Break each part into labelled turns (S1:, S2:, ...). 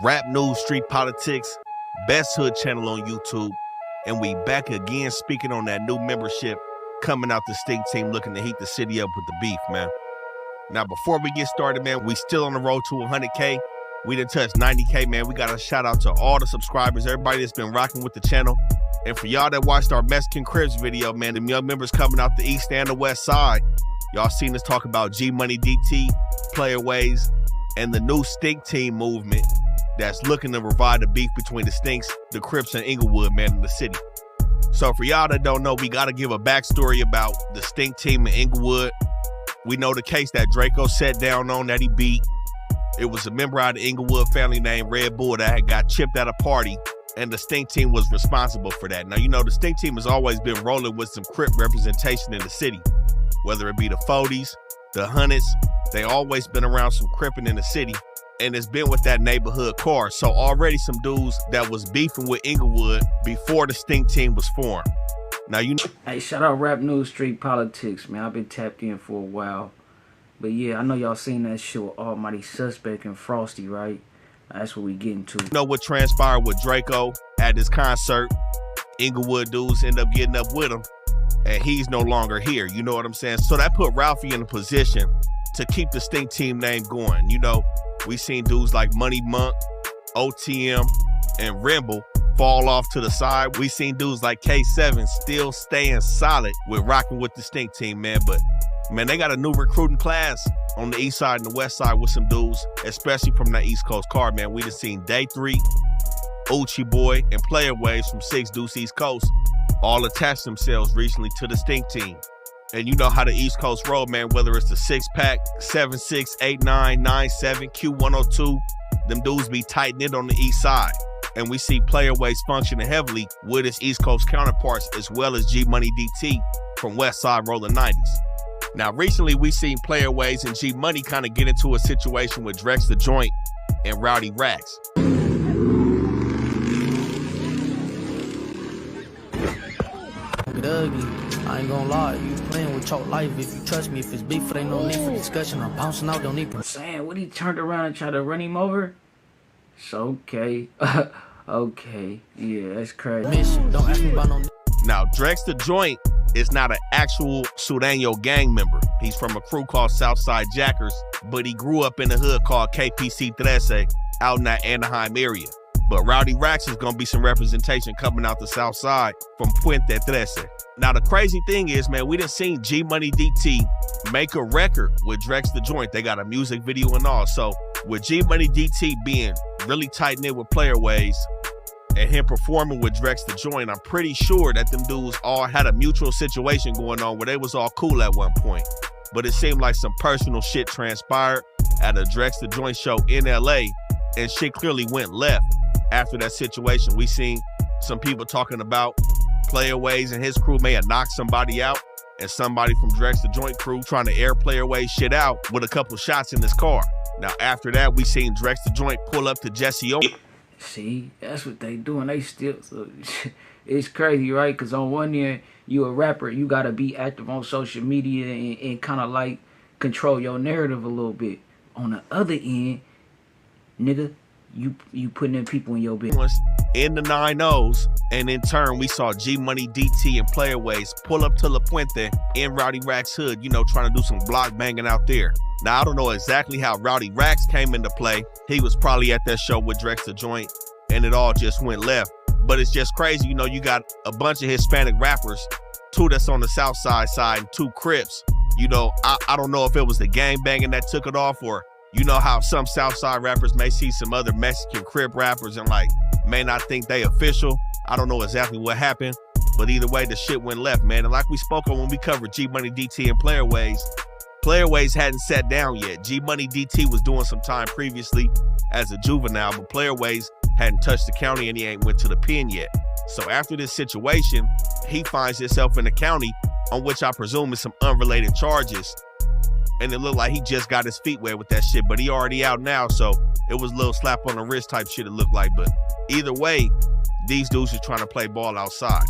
S1: Rap news, street politics, best hood channel on YouTube. And we back again speaking on that new membership coming out the Stink Team looking to heat the city up with the beef, man. Now, before we get started, man, we still on the road to 100K. We done touched 90K, man. We got a shout out to all the subscribers, everybody that's been rocking with the channel. And for y'all that watched our Mexican Cribs video, man, the young members coming out the east and the west side, y'all seen us talk about G Money DT, Player Ways, and the new Stink Team movement that's looking to revive the beef between the Stinks, the Crips, and Inglewood, man, in the city. So for y'all that don't know, we got to give a backstory about the Stink Team in Inglewood. We know the case that Draco sat down on that he beat. It was a member out of the Inglewood family named Red Bull that had got chipped at a party, and the Stink Team was responsible for that. Now, you know, the Stink Team has always been rolling with some Crip representation in the city, whether it be the 40s, the Hundreds. They always been around some Cripping in the city, and it's been with that neighborhood car. So already some dudes that was beefing with Inglewood before the Stink Team was formed. Now, you know.
S2: Hey, shout out Rap News Street Politics, man. I've been tapped in for a while. But yeah, I know y'all seen that shit with Almighty Suspect and Frosty, right? That's what we getting to.
S1: You know what transpired with Draco at this concert? Inglewood dudes end up getting up with him, and he's no longer here. You know what I'm saying? So that put Ralphie in a position to keep the Stink Team name going. You know, we seen dudes like Money Monk, OTM, and Rimble fall off to the side. We seen dudes like K7 still staying solid with rocking with the Stink Team, man. But man, they got a new recruiting class on the east side and the west side with some dudes, especially from that East Coast card, man. We just seen Day 3, Uchi Boy, and Player Waves from 6 Deuce East Coast all attached themselves recently to the Stink Team. And you know how the East Coast roll, man, whether it's the 6-pack, 7-6, 8-9, 9-7, Q102, them dudes be tight knit on the east side. And we see Player Waves functioning heavily with his East Coast counterparts, as well as G Money DT from West Side rolling 90s. Now, recently we seen Player Ways and G Money kind of get into a situation with Drex the Joint and W.I.G.
S3: Ugly. I ain't gonna lie, you playing with your life. If you trust me, if it's beef, there ain't no need for discussion. I'm bouncing out, don't need for
S2: saying what, he turned around and tried to run him over? So okay. Okay. Yeah, that's crazy.
S3: Mission. Don't ask me about no.
S1: Now, Drex the Joint is not an actual Sureño gang member. He's from a crew called Southside Jackers, but he grew up in a hood called KPC 13 out in that Anaheim area. But W.I.G is gonna be some representation coming out the south side from Puente 13. Now, the crazy thing is, man, we done seen G Money DT make a record with Drex the Joint. They got a music video and all. So with G Money DT being really tight knit with Player Ways and him performing with Drex the Joint, I'm pretty sure that them dudes all had a mutual situation going on where they was all cool at one point. But it seemed like some personal shit transpired at a Drex the Joint show in LA, and shit clearly went left after that situation. We seen some people talking about Player Ways and his crew may have knocked somebody out, and somebody from Drex the Joint crew trying to air Player Ways shit out with a couple shots in his car. Now, after that, we seen Drex the Joint pull up to Jesse O.
S2: See, that's what they doing. They still, so, it's crazy, right? Because on one end, you a rapper, you got to be active on social media and kind of like control your narrative a little bit. On the other end, nigga, you putting in people in your business.
S1: In the 9-0s, and in turn, we saw G Money DT and Player Ways pull up to La Puente in W.I.G's hood, you know, trying to do some block banging out there. Now, I don't know exactly how W.I.G came into play. He was probably at that show with Drex the Joint, and it all just went left. But it's just crazy, you know, you got a bunch of Hispanic rappers, 2 that's on the south side and 2 Crips. You know, I don't know if it was the gang banging that took it off, or you know how some Southside rappers may see some other Mexican Crip rappers and like may not think they official. I don't know exactly what happened, but either way, the shit went left, man. And like we spoke on when we covered G Money DT and Player Ways hadn't sat down yet. G Money DT was doing some time previously as a juvenile, but Player Ways hadn't touched the county and he ain't went to the pen yet. So after this situation, he finds himself in the county, on which I presume is some unrelated charges. And it looked like he just got his feet wet with that shit, but he already out now, so it was a little slap on the wrist type shit it looked like. But either way, these dudes are trying to play ball outside.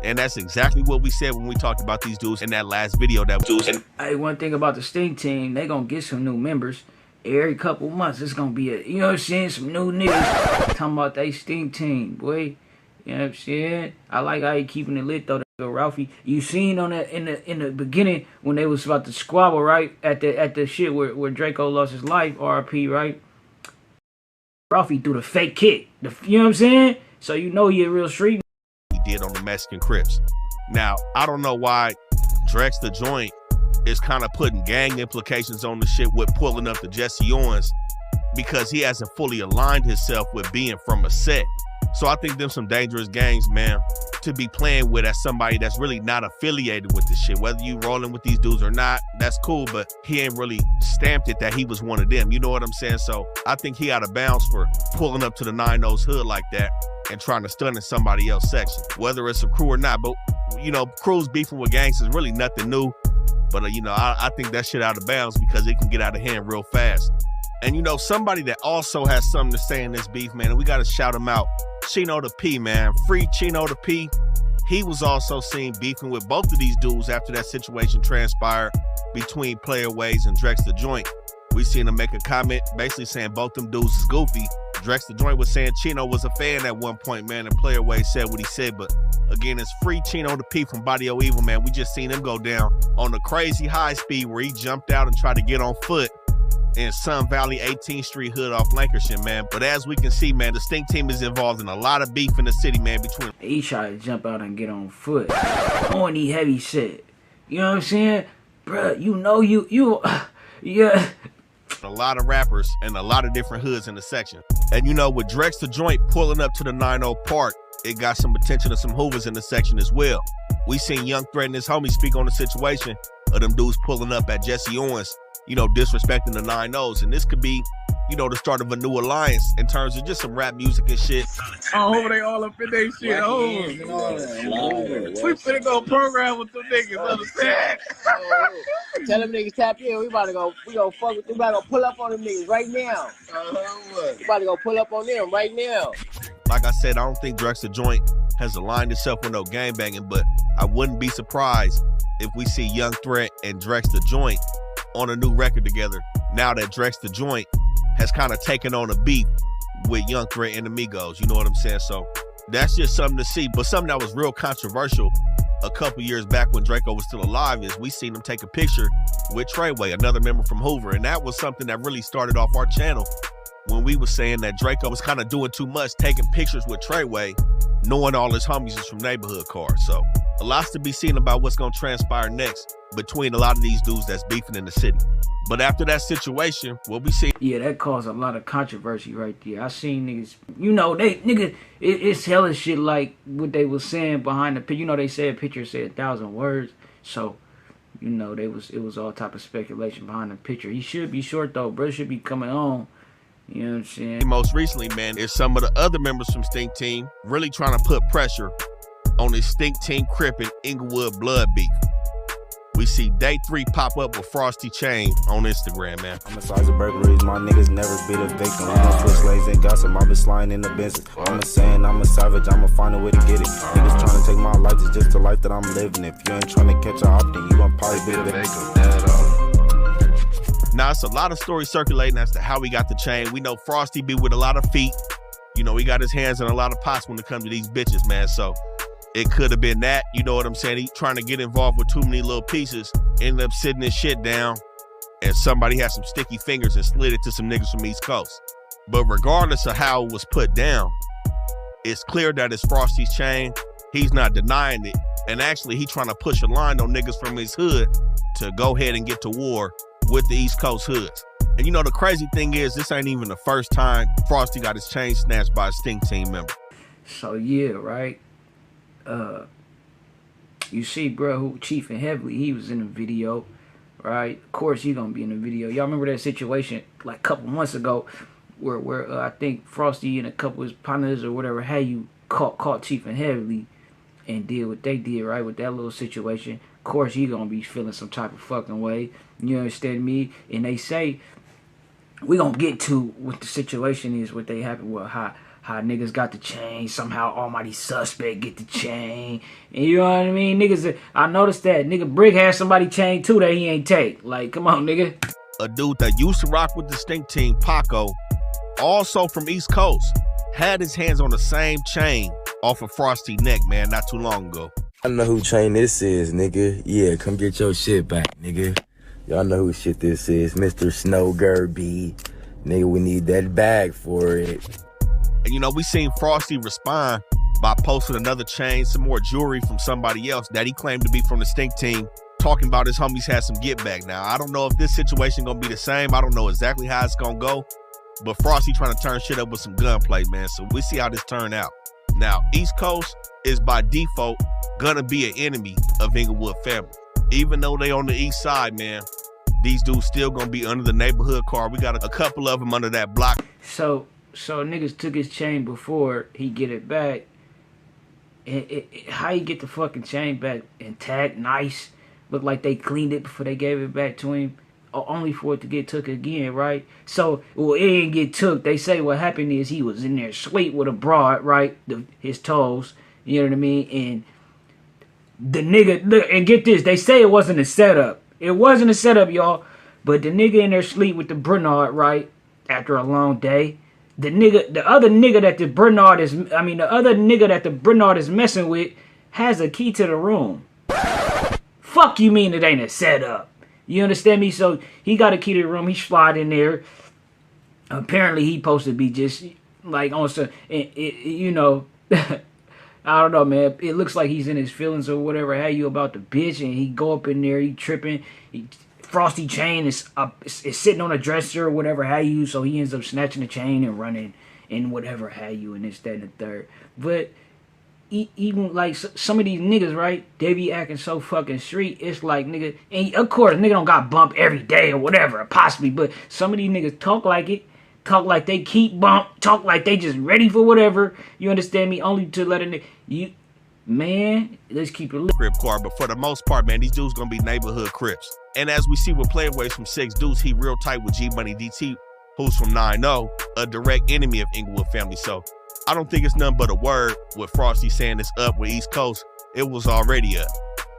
S1: And that's exactly what we said when we talked about these dudes in that last video that was.
S2: Hey, one thing about the Stink Team, they gonna get some new members. every couple months it's gonna be you know what I'm saying, some new niggas talking about they stink team, boy. You know what I'm saying? I like how he keeping it lit though. Ralphie, you seen on that in the beginning when they was about to squabble, right? At the shit where Draco lost his life, RP, right? Ralphie threw the fake kick. You know what I'm saying? So you know he a real street.
S1: He did on the Mexican Crips. Now, I don't know why Drex the Joint is kind of putting gang implications on the shit with pulling up the Jesse Owens, because he hasn't fully aligned himself with being from a set. So I think them some dangerous games, man, to be playing with as somebody that's really not affiliated with this shit. Whether you rolling with these dudes or not, that's cool, but he ain't really stamped it that he was one of them. You know what I'm saying? So I think he out of bounds for pulling up to the 9-0's hood like that and trying to stun in somebody else's section, whether it's a crew or not. But, you know, crews beefing with gangs is really nothing new. But, you know, I think that shit out of bounds because it can get out of hand real fast. And, you know, somebody that also has something to say in this beef, man, and we got to shout him out, Chino the P, man. Free Chino the P. He was also seen beefing with both of these dudes after that situation transpired between Player W.I.G and Drex the Joint. We seen him make a comment basically saying both them dudes is goofy. Drex the Joint was saying Chino was a fan at one point, man, and Player W.I.G said what he said. But again, it's Free Chino the P from Body O Evil, man. We just seen him go down on the crazy high speed where he jumped out and tried to get on foot in Sun Valley 18th Street hood off Lancashire, man. But as we can see, man, the Stink Team is involved in a lot of beef in the city, man, between...
S2: He tried to jump out and get on foot. On the heavy set. You know what I'm saying? Bruh, you know yeah.
S1: A lot of rappers and a lot of different hoods in the section. And you know, with Drex the Joint pulling up to the 9-0 Park, it got some attention of some Hoovers in the section as well. We seen Young Threat and his homie speak on the situation of them dudes pulling up at Jesse Owens, you know, disrespecting the 9-0s. And this could be, you know, the start of a new alliance in terms of just some rap music and shit.
S4: Oh, they all up in their shit. Oh, we finna go program with them niggas, understand?
S5: Tell them niggas tap in. We gonna fuck with them. We about to go pull up on them niggas right now. We about to go pull up on them right now.
S1: Like I said, I don't think Drex the Joint has aligned itself with no gangbanging, but I wouldn't be surprised if we see Young Threat and Drex the Joint on a new record together, now that Drex the Joint has kind of taken on a beef with Young Threat and Amigos. You know what I'm saying? So that's just something to see. But something that was real controversial a couple years back when Draco was still alive is we seen him take a picture with Treyway, another member from Hoover. And that was something that really started off our channel when we was saying that Draco was kind of doing too much, taking pictures with Treyway, knowing all his homies is from neighborhood cars. So a lot's to be seen about what's going to transpire next between a lot of these dudes that's beefing in the city. But after that situation, we'll be seeing.
S2: Yeah, that caused a lot of controversy right there. I seen niggas, you know, it's hella shit like what they was saying behind the picture. You know, they said a picture said 1,000 words. So, you know, it was all type of speculation behind the picture. He should be short though, bro. Should be coming on. You know what I'm saying?
S1: Most recently, man, is some of the other members from Stink Team really trying to put pressure on this Stink Team Crip and Inglewood blood beef. We see Day 3 pop up with Frosty Chain on Instagram, man.
S6: I'm a size of burglaries, my niggas never be the victim. We don't switch lanes and gossip, I've been sliding in the business. I'm a saying I'm a savage, I'ma find a way to get it. Niggas trying to take my life, it's just the life that I'm living. If you ain't trying to catch a hop, then you gon' probably be the victim.
S1: Now, it's a lot of stories circulating as to how he got the chain. We know Frosty be with a lot of feet. You know, he got his hands in a lot of pots when it comes to these bitches, man. So it could have been that, you know what I'm saying? He trying to get involved with too many little pieces, ended up sitting his shit down, and somebody had some sticky fingers and slid it to some niggas from East Coast. But regardless of how it was put down, it's clear that it's Frosty's chain. He's not denying it. And actually, he trying to push a line on niggas from his hood to go ahead and get to war with the East Coast hoods. And you know, the crazy thing is, this ain't even the first time Frosty got his chain snatched by a Stink Team member.
S2: So yeah, right? You see, bro, who Chief and Heavily, he was in the video, right? Of course, he gonna be in the video. Y'all remember that situation like a couple months ago, where I think Frosty and a couple of his partners or whatever had you caught Chief and Heavily and did what they did, right, with that little situation. Of course, he gonna be feeling some type of fucking way. You understand me? And they say we gonna get to what the situation is, what they happen with how niggas got the chain, somehow Almighty Suspect get the chain, and you know what I mean? Niggas, I noticed that nigga Brick had somebody chain too that he ain't take. Like, come on, nigga.
S1: a dude that used to rock with the Stink Team, Paco, also from East Coast, had his hands on the same chain off of Frosty neck, man, not too long ago.
S7: I know who chain this is, nigga. Yeah, come get your shit back, nigga. Y'all know who shit this is. Mr. Snow Gerby. Nigga, we need that bag for it.
S1: And you know, we seen Frosty respond by posting another chain, some more jewelry from somebody else that he claimed to be from the Stink Team, talking about his homies had some get back. Now, I don't know if this situation gonna be the same. I don't know exactly how it's gonna go, but Frosty trying to turn shit up with some gunplay, man. So we see how this turn out. Now, East Coast is by default gonna be an enemy of Inglewood family. Even though they on the east side, man, these dudes still gonna be under the neighborhood car. We got a couple of them under that block.
S2: So niggas took his chain before he get it back. How you get the fucking chain back intact, nice? Look like they cleaned it before they gave it back to him, only for it to get took again, right? So, well, it didn't get took. They say what happened is he was in there asleep with a broad, right? His toes, you know what I mean? And the nigga, look, and get this, they say it wasn't a setup. It wasn't a setup, y'all. But the nigga in there sleep with the Bernard, right? After a long day. The other nigga that the Bernard is messing with has a key to the room. Fuck you mean it ain't a setup? You understand me? So he got a key to the room. He slide in there. Apparently he supposed to be just like on some, you know, I don't know, man. It looks like he's in his feelings or whatever. How you about the bitch? And he go up in there. He tripping. Frosty chain is sitting on a dresser or whatever. How you? So he ends up snatching the chain and running and whatever. How you and this, that, and the third. But even like some of these niggas, right? They be acting so fucking street. It's like, nigga, and of course, nigga don't got bumped every day or whatever, possibly. But some of these niggas talk like it. Talk like they keep bump. Talk like they just ready for whatever. You understand me? Only to let a nigga, man, let's keep it
S1: Crip car, but for the most part, man, these dudes gonna be neighborhood Crips. And as we see with Playaways from 6 Deuce, he real tight with G Money DT, who's from 9-0, a direct enemy of Inglewood family. So I don't think it's nothing but a word with Frosty saying it's up with East Coast. It was already up.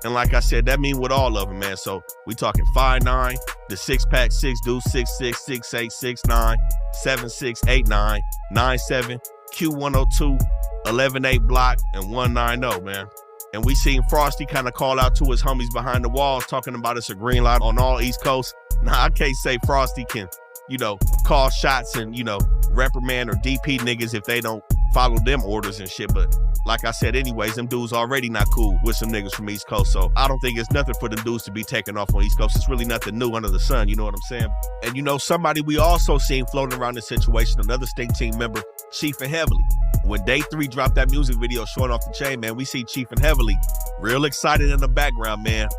S1: And like I said, that mean with all of them, man. So we talking 5'9", the 6-pack, 6 Deuce, 6'6", 6'8", 6'9", 7'6", 8'9", 9'7", Q102, 11'8" block, and 190, man. And we seen Frosty kind of call out to his homies behind the walls, talking about it's a green light on all East Coast. Now, I can't say Frosty can, you know, call shots and, you know, reprimand or DP niggas if they don't follow them orders and shit. But like I said, anyways, them dudes already not cool with some niggas from East Coast. So I don't think it's nothing for them dudes to be taking off on East Coast. It's really nothing new under the sun, you know what I'm saying? And, you know, somebody we also seen floating around this situation, another Stink Team member, Chief and Heavily. When Day 3 dropped that music video showing off the chain, man, we see Chief and Heavily real excited in the background, man.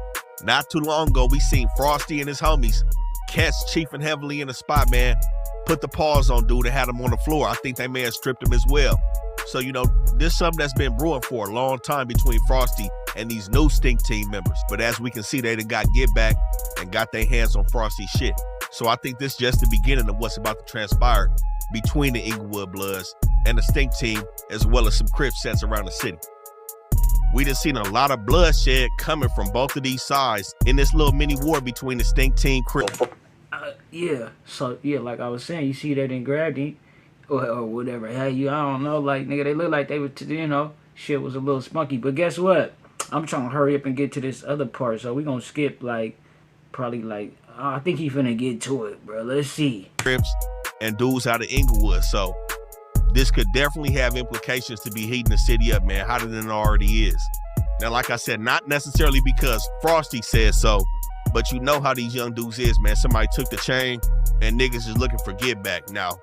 S1: Not too long ago, we seen Frosty and his homies catch Chief and Heavily in the spot, man. Put the paws on dude and had him on the floor. I think they may have stripped him as well. So, you know, this is something that's been brewing for a long time between Frosty and these new Stink Team members. But as we can see, they done got get back and got their hands on Frosty's shit. So I think this is just the beginning of what's about to transpire between the Inglewood Bloods and the Stink Team, as well as some Crip sets around the city. We done seen a lot of bloodshed coming from both of these sides in this little mini war between the Stink Team Crip.
S2: Yeah, so yeah, like I was saying, you see they didn't grab him or whatever. Hey, I don't know, like, nigga, they look like they were, you know, shit was a little spunky. But guess what? I'm trying to hurry up and get to this other part, so we gonna skip, like, probably, like, I think he finna get to it, bro. Let's see.
S1: Crips and dudes out of Inglewood, so this could definitely have implications to be heating the city up, man, hotter than it already is. Now, like I said, not necessarily because Frosty says so, but you know how these young dudes is, man. Somebody took the chain and niggas is looking for get back. Now,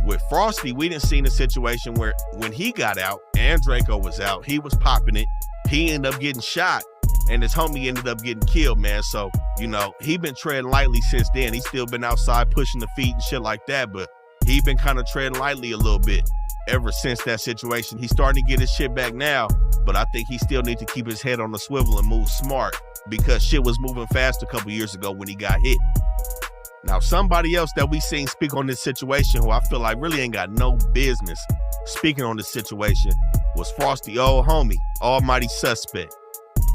S1: with Frosty, we didn't see a situation where when he got out and Draco was out, he was popping it. He ended up getting shot and his homie ended up getting killed, man. So, you know, he been treading lightly since then. He's still been outside pushing the feet and shit like that, but he been kind of treading lightly a little bit ever since that situation. He's starting to get his shit back now, but I think he still needs to keep his head on the swivel and move smart because shit was moving fast a couple years ago when he got hit. Now, somebody else that we seen speak on this situation who I feel like really ain't got no business speaking on this situation was Frosty old homie, Almighty Suspect.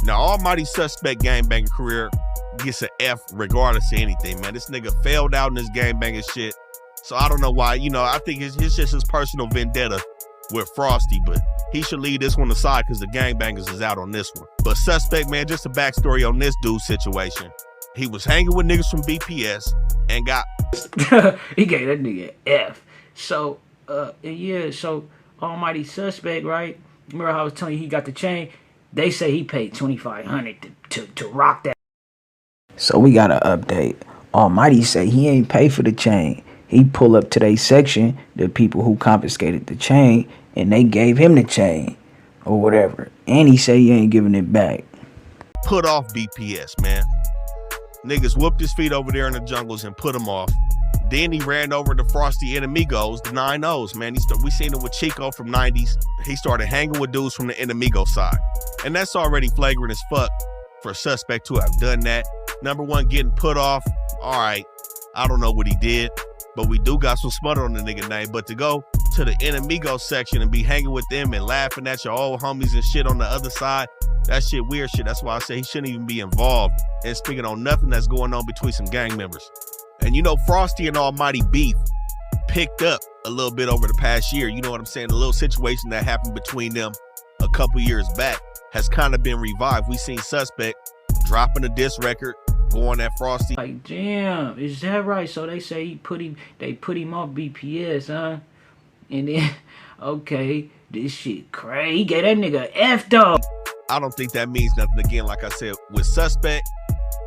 S1: Now, Almighty Suspect gangbanging career gets an F regardless of anything, man. This nigga failed out in this gangbanging shit. So I don't know why, I think it's just his personal vendetta with Frosty, but he should leave this one aside because the gangbangers is out on this one. But suspect, man, just a backstory on this dude's situation. He was hanging with niggas from BPS and got...
S2: He gave that nigga an F. So, yeah, so almighty suspect, right? Remember how I was telling you he got the chain? They say he paid $2,500 to rock that. So we got an update. Almighty say he ain't pay for the chain. He pull up to their section, the people who confiscated the chain, and they gave him the chain or whatever. And he say he ain't giving it back.
S1: Put off BPS, man. Niggas whooped his feet over there in the jungles and put him off. Then he ran over to Frosty Enemigos, the 9-0s, man. We seen it with Chico from 90s. He started hanging with dudes from the Enemigo side. And that's already flagrant as fuck for a suspect to have done that. Number one, getting put off. All right, I don't know what he did, but we do got some smut on the nigga name. But to go to the Enemigo section and be hanging with them and laughing at your old homies and shit on the other side, that shit weird shit. That's why I say he shouldn't even be involved in speaking on nothing that's going on between some gang members. And Frosty and Almighty beef picked up a little bit over the past year. You know what I'm saying? The little situation that happened between them a couple years back has kind of been revived. We seen Suspect dropping a diss record, going at Frosty.
S2: Like, damn, is that right? So they say they put him off BPS, huh? And then, okay, this shit crazy. He gave that nigga F dog.
S1: I don't think that means nothing. Again, like I said, with Suspect,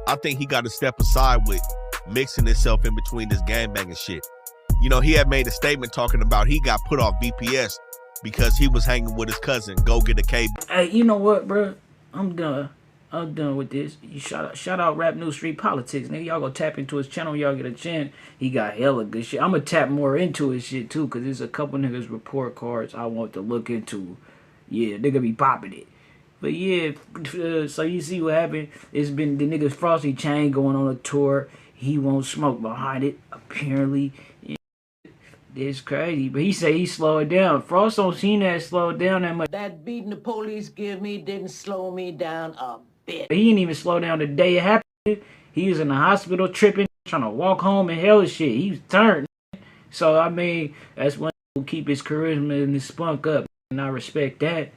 S1: I think he got to step aside with mixing himself in between this gangbanging shit. He had made a statement talking about he got put off BPS because he was hanging with his cousin. Go get a KB.
S2: Hey, you know what, bro? I'm done. I'm done with this. You shout out Rap News Street Politics, nigga. Y'all go tap into his channel. Y'all get a chance. He got hella good shit. I'm gonna tap more into his shit too, cause there's a couple niggas report cards I want to look into. Yeah, nigga be popping it. But yeah, so you see what happened? It's been the nigga's Frosty chain going on a tour. He won't smoke behind it, apparently. It's crazy. But he say he slowed down. Frost don't seem that slowed down that much.
S8: That beating the police give me didn't slow me down a bit.
S2: He didn't even slow down the day it happened. He was in the hospital tripping, trying to walk home and hell as shit. He was turned. So, I mean, that's when he keep his charisma and his spunk up. And I respect that.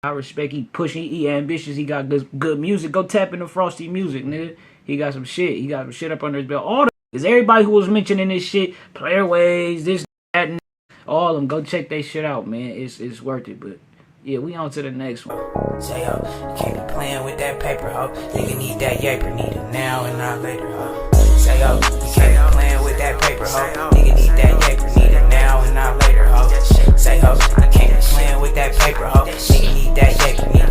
S2: I respect he pushing, he ambitious, he got good music. Go tap into Frosty music, nigga. He got some shit. He got some shit up under his belt. All the is everybody who was mentioning this shit, Player Ways, this, that, and all of them. Go check that shit out, man. It's worth it. But yeah, we on to the next one.
S9: Say, yo, you can't be playing with that paper, ho. Nigga need that yaper, need it now and not later, ho. Say, yo, you can't be playing with that paper, ho. Nigga need that yaper, need it now and not later, ho. Say, ho, you can't be playing with that paper, ho. Nigga need that yaper, need